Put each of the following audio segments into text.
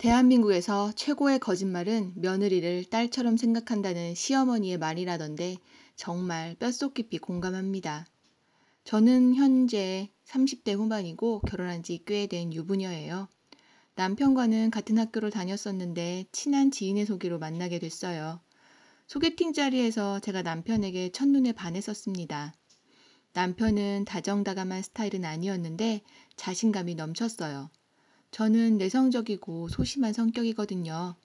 대한민국에서 최고의 거짓말은 며느리를 딸처럼 생각한다는 시어머니의 말이라던데 정말 뼛속 깊이 공감합니다. 저는 현재 30대 후반이고 결혼한 지 꽤 된 유부녀예요. 남편과는 같은 학교를 다녔었는데 친한 지인의 소개로 만나게 됐어요. 소개팅 자리에서 제가 남편에게 첫눈에 반했었습니다. 남편은 다정다감한 스타일은 아니었는데 자신감이 넘쳤어요. 저는 내성적이고 소심한 성격이거든요.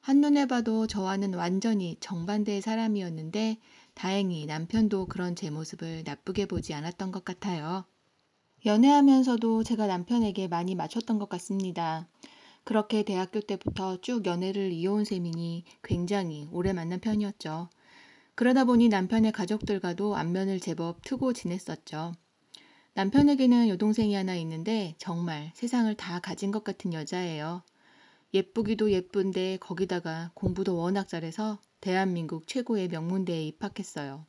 한눈에 봐도 저와는 완전히 정반대의 사람이었는데 다행히 남편도 그런 제 모습을 나쁘게 보지 않았던 것 같아요. 연애하면서도 제가 남편에게 많이 맞췄던 것 같습니다. 그렇게 대학교 때부터 쭉 연애를 이어온 셈이니 굉장히 오래 만난 편이었죠. 그러다 보니 남편의 가족들과도 안면을 제법 트고 지냈었죠. 남편에게는 여동생이 하나 있는데 정말 세상을 다 가진 것 같은 여자예요. 예쁘기도 예쁜데 거기다가 공부도 워낙 잘해서 대한민국 최고의 명문대에 입학했어요.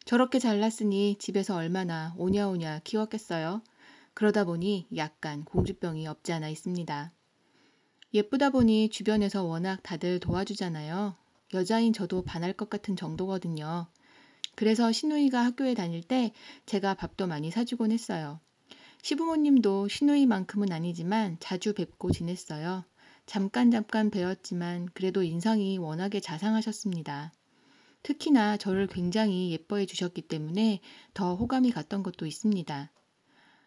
저렇게 잘났으니 집에서 얼마나 오냐오냐 키웠겠어요. 그러다 보니 약간 공주병이 없지 않아 있습니다. 예쁘다 보니 주변에서 워낙 다들 도와주잖아요. 여자인 저도 반할 것 같은 정도거든요. 그래서 시누이가 학교에 다닐 때 제가 밥도 많이 사주곤 했어요. 시부모님도 시누이만큼은 아니지만 자주 뵙고 지냈어요. 잠깐 뵈었지만 그래도 인상이 워낙에 자상하셨습니다. 특히나 저를 굉장히 예뻐해 주셨기 때문에 더 호감이 갔던 것도 있습니다.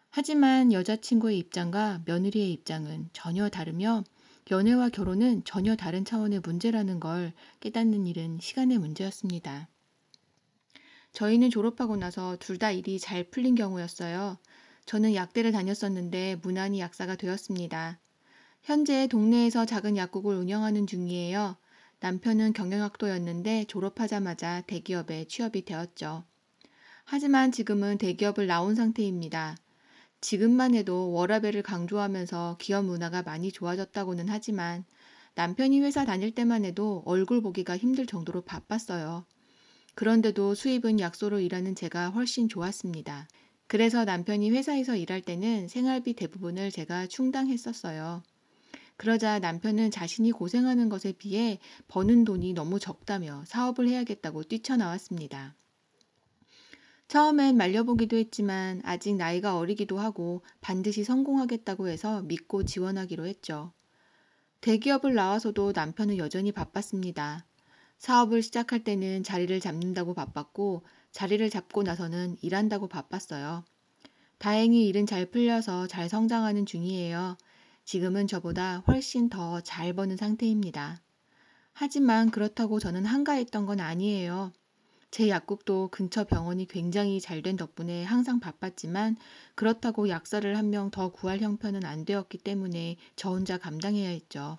하지만 여자친구의 입장과 며느리의 입장은 전혀 다르며 연애와 결혼은 전혀 다른 차원의 문제라는 걸 깨닫는 일은 시간의 문제였습니다. 저희는 졸업하고 나서 둘 다 일이 잘 풀린 경우였어요. 저는 약대를 다녔었는데 무난히 약사가 되었습니다. 현재 동네에서 작은 약국을 운영하는 중이에요. 남편은 경영학도였는데 졸업하자마자 대기업에 취업이 되었죠. 하지만 지금은 대기업을 나온 상태입니다. 지금만 해도 워라밸을 강조하면서 기업 문화가 많이 좋아졌다고는 하지만 남편이 회사 다닐 때만 해도 얼굴 보기가 힘들 정도로 바빴어요. 그런데도 수입은 약소로 일하는 제가 훨씬 좋았습니다. 그래서 남편이 회사에서 일할 때는 생활비 대부분을 제가 충당했었어요. 그러자 남편은 자신이 고생하는 것에 비해 버는 돈이 너무 적다며 사업을 해야겠다고 뛰쳐나왔습니다. 처음엔 말려보기도 했지만 아직 나이가 어리기도 하고 반드시 성공하겠다고 해서 믿고 지원하기로 했죠. 대기업을 나와서도 남편은 여전히 바빴습니다. 사업을 시작할 때는 자리를 잡는다고 바빴고 자리를 잡고 나서는 일한다고 바빴어요. 다행히 일은 잘 풀려서 잘 성장하는 중이에요. 지금은 저보다 훨씬 더 잘 버는 상태입니다. 하지만 그렇다고 저는 한가했던 건 아니에요. 제 약국도 근처 병원이 굉장히 잘 된 덕분에 항상 바빴지만 그렇다고 약사를 한 명 더 구할 형편은 안 되었기 때문에 저 혼자 감당해야 했죠.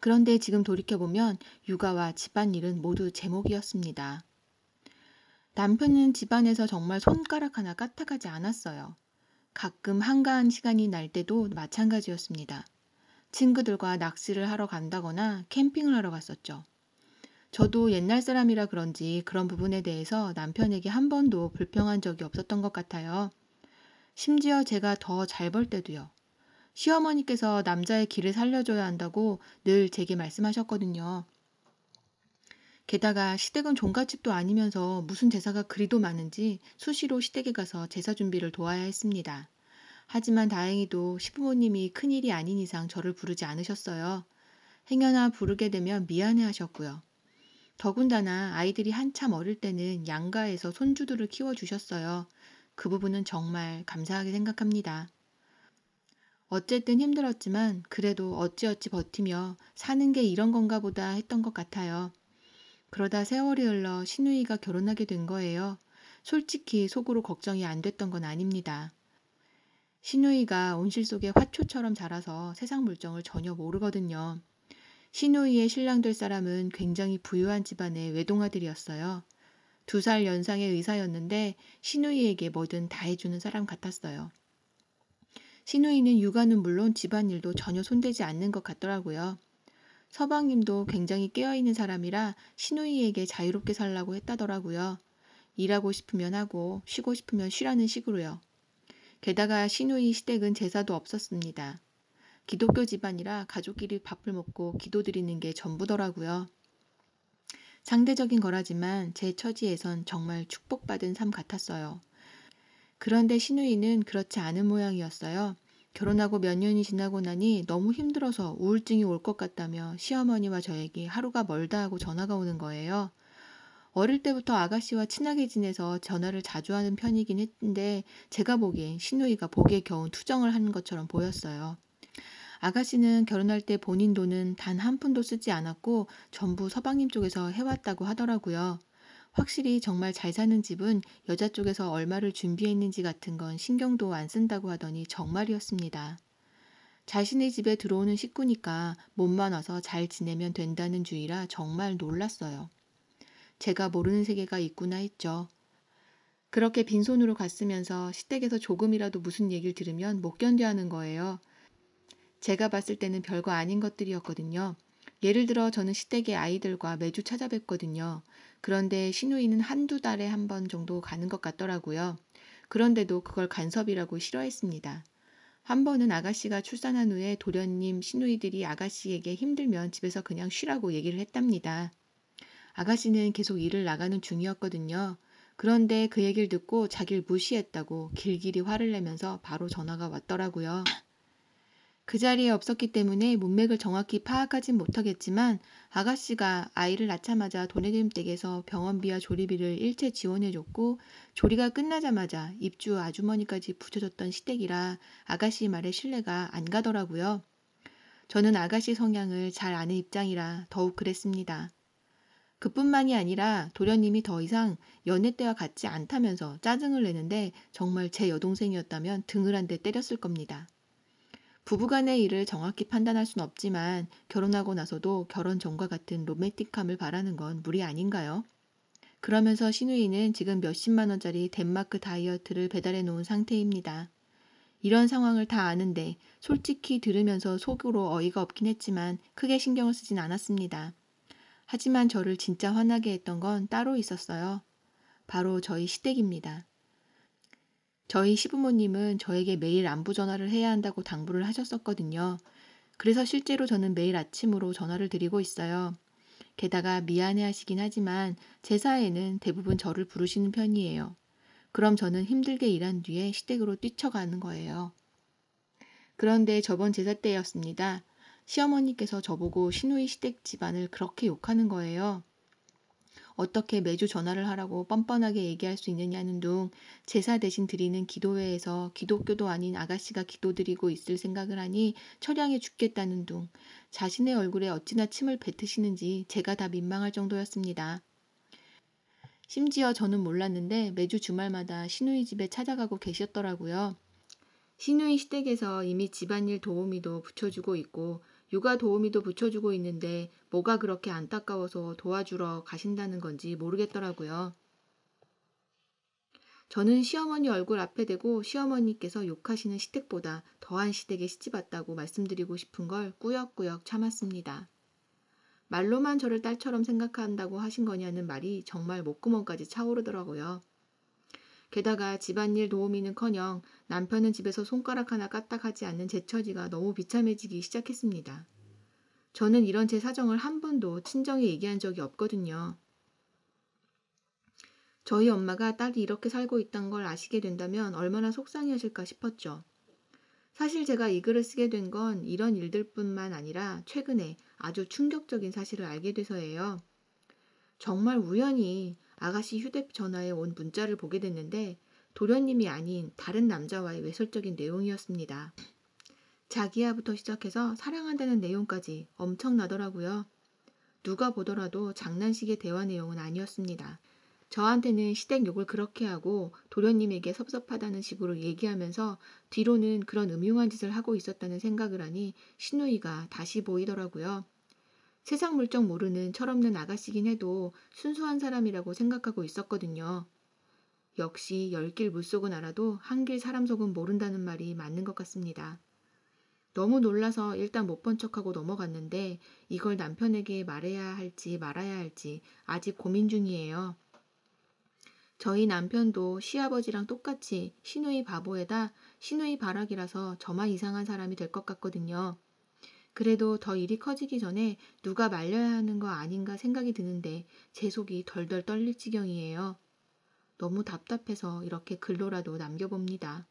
그런데 지금 돌이켜보면 육아와 집안일은 모두 제목이었습니다. 남편은 집안에서 정말 손가락 하나 까딱하지 않았어요. 가끔 한가한 시간이 날 때도 마찬가지였습니다. 친구들과 낚시를 하러 간다거나 캠핑을 하러 갔었죠. 저도 옛날 사람이라 그런지 그런 부분에 대해서 남편에게 한 번도 불평한 적이 없었던 것 같아요. 심지어 제가 더 잘 벌 때도요. 시어머니께서 남자의 길을 살려줘야 한다고 늘 제게 말씀하셨거든요. 게다가 시댁은 종갓집도 아니면서 무슨 제사가 그리도 많은지 수시로 시댁에 가서 제사 준비를 도와야 했습니다. 하지만 다행히도 시부모님이 큰일이 아닌 이상 저를 부르지 않으셨어요. 행여나 부르게 되면 미안해 하셨고요. 더군다나 아이들이 한참 어릴 때는 양가에서 손주들을 키워주셨어요. 그 부분은 정말 감사하게 생각합니다. 어쨌든 힘들었지만 그래도 어찌어찌 버티며 사는 게 이런 건가 보다 했던 것 같아요. 그러다 세월이 흘러 시누이가 결혼하게 된 거예요. 솔직히 속으로 걱정이 안 됐던 건 아닙니다. 시누이가 온실 속의 화초처럼 자라서 세상 물정을 전혀 모르거든요. 시누이의 신랑 될 사람은 굉장히 부유한 집안의 외동아들이었어요. 2살 연상의 의사였는데 시누이에게 뭐든 다 해주는 사람 같았어요. 시누이는 육아는 물론 집안일도 전혀 손대지 않는 것 같더라고요. 서방님도 굉장히 깨어있는 사람이라 시누이에게 자유롭게 살라고 했다더라고요. 일하고 싶으면 하고 쉬고 싶으면 쉬라는 식으로요. 게다가 시누이 시댁은 제사도 없었습니다. 기독교 집안이라 가족끼리 밥을 먹고 기도드리는 게 전부더라고요. 상대적인 거라지만 제 처지에선 정말 축복받은 삶 같았어요. 그런데 시누이는 그렇지 않은 모양이었어요. 결혼하고 몇 년이 지나고 나니 너무 힘들어서 우울증이 올 것 같다며 시어머니와 저에게 하루가 멀다 하고 전화가 오는 거예요. 어릴 때부터 아가씨와 친하게 지내서 전화를 자주 하는 편이긴 했는데 제가 보기엔 시누이가 복에 겨운 투정을 하는 것처럼 보였어요. 아가씨는 결혼할 때 본인 돈은 단 한 푼도 쓰지 않았고 전부 서방님 쪽에서 해왔다고 하더라고요. 확실히 정말 잘 사는 집은 여자 쪽에서 얼마를 준비했는지 같은 건 신경도 안 쓴다고 하더니 정말이었습니다. 자신의 집에 들어오는 식구니까 몸만 와서 잘 지내면 된다는 주의라 정말 놀랐어요. 제가 모르는 세계가 있구나 했죠. 그렇게 빈손으로 갔으면서 시댁에서 조금이라도 무슨 얘기를 들으면 못 견뎌 하는 거예요. 제가 봤을 때는 별거 아닌 것들이었거든요. 예를 들어 저는 시댁의 아이들과 매주 찾아뵙거든요. 그런데 시누이는 한두 달에 한 번 정도 가는 것 같더라고요. 그런데도 그걸 간섭이라고 싫어했습니다. 한 번은 아가씨가 출산한 후에 도련님, 시누이들이 아가씨에게 힘들면 집에서 그냥 쉬라고 얘기를 했답니다. 아가씨는 계속 일을 나가는 중이었거든요. 그런데 그 얘기를 듣고 자기를 무시했다고 길길이 화를 내면서 바로 전화가 왔더라고요. 그 자리에 없었기 때문에 문맥을 정확히 파악하진 못하겠지만 아가씨가 아이를 낳자마자 도련님 댁에서 병원비와 조리비를 일체 지원해줬고 조리가 끝나자마자 입주 아주머니까지 붙여줬던 시댁이라 아가씨 말에 신뢰가 안 가더라고요. 저는 아가씨 성향을 잘 아는 입장이라 더욱 그랬습니다. 그뿐만이 아니라 도련님이 더 이상 연애 때와 같지 않다면서 짜증을 내는데 정말 제 여동생이었다면 등을 한 대 때렸을 겁니다. 부부간의 일을 정확히 판단할 순 없지만 결혼하고 나서도 결혼 전과 같은 로맨틱함을 바라는 건 무리 아닌가요? 그러면서 시누이는 지금 몇십만 원짜리 덴마크 다이어트를 배달해 놓은 상태입니다. 이런 상황을 다 아는데 솔직히 들으면서 속으로 어이가 없긴 했지만 크게 신경을 쓰진 않았습니다. 하지만 저를 진짜 화나게 했던 건 따로 있었어요. 바로 저희 시댁입니다. 저희 시부모님은 저에게 매일 안부 전화를 해야 한다고 당부를 하셨었거든요. 그래서 실제로 저는 매일 아침으로 전화를 드리고 있어요. 게다가 미안해 하시긴 하지만 제사에는 대부분 저를 부르시는 편이에요. 그럼 저는 힘들게 일한 뒤에 시댁으로 뛰쳐가는 거예요. 그런데 저번 제사 때였습니다. 시어머니께서 저보고 시누이 시댁 집안을 그렇게 욕하는 거예요. 어떻게 매주 전화를 하라고 뻔뻔하게 얘기할 수 있느냐는 둥 제사 대신 드리는 기도회에서 기독교도 아닌 아가씨가 기도드리고 있을 생각을 하니 처량해 죽겠다는 둥 자신의 얼굴에 어찌나 침을 뱉으시는지 제가 다 민망할 정도였습니다. 심지어 저는 몰랐는데 매주 주말마다 시누이 집에 찾아가고 계셨더라고요. 시누이 시댁에서 이미 집안일 도우미도 붙여주고 있고 육아 도우미도 붙여주고 있는데 뭐가 그렇게 안타까워서 도와주러 가신다는 건지 모르겠더라고요. 저는 시어머니 얼굴 앞에 대고 시어머니께서 욕하시는 시댁보다 더한 시댁에 시집왔다고 말씀드리고 싶은 걸 꾸역꾸역 참았습니다. 말로만 저를 딸처럼 생각한다고 하신 거냐는 말이 정말 목구멍까지 차오르더라고요. 게다가 집안일 도우미는커녕 남편은 집에서 손가락 하나 까딱하지 않는 제 처지가 너무 비참해지기 시작했습니다. 저는 이런 제 사정을 한 번도 친정에 얘기한 적이 없거든요. 저희 엄마가 딸이 이렇게 살고 있다는 걸 아시게 된다면 얼마나 속상해하실까 싶었죠. 사실 제가 이 글을 쓰게 된 건 이런 일들뿐만 아니라 최근에 아주 충격적인 사실을 알게 돼서예요. 정말 우연히 아가씨 휴대전화에 온 문자를 보게 됐는데 도련님이 아닌 다른 남자와의 외설적인 내용이었습니다. 자기야부터 시작해서 사랑한다는 내용까지 엄청나더라고요. 누가 보더라도 장난식의 대화 내용은 아니었습니다. 저한테는 시댁 욕을 그렇게 하고 도련님에게 섭섭하다는 식으로 얘기하면서 뒤로는 그런 음흉한 짓을 하고 있었다는 생각을 하니 시누이가 다시 보이더라고요. 세상 물정 모르는 철없는 아가씨긴 해도 순수한 사람이라고 생각하고 있었거든요. 역시 열 길 물속은 알아도 한 길 사람 속은 모른다는 말이 맞는 것 같습니다. 너무 놀라서 일단 못 본 척하고 넘어갔는데 이걸 남편에게 말해야 할지 말아야 할지 아직 고민 중이에요. 저희 남편도 시아버지랑 똑같이 시누이 바보에다 시누이 바락이라서 저만 이상한 사람이 될 것 같거든요. 그래도 더 일이 커지기 전에 누가 말려야 하는 거 아닌가 생각이 드는데 제 속이 덜덜 떨릴 지경이에요. 너무 답답해서 이렇게 글로라도 남겨봅니다.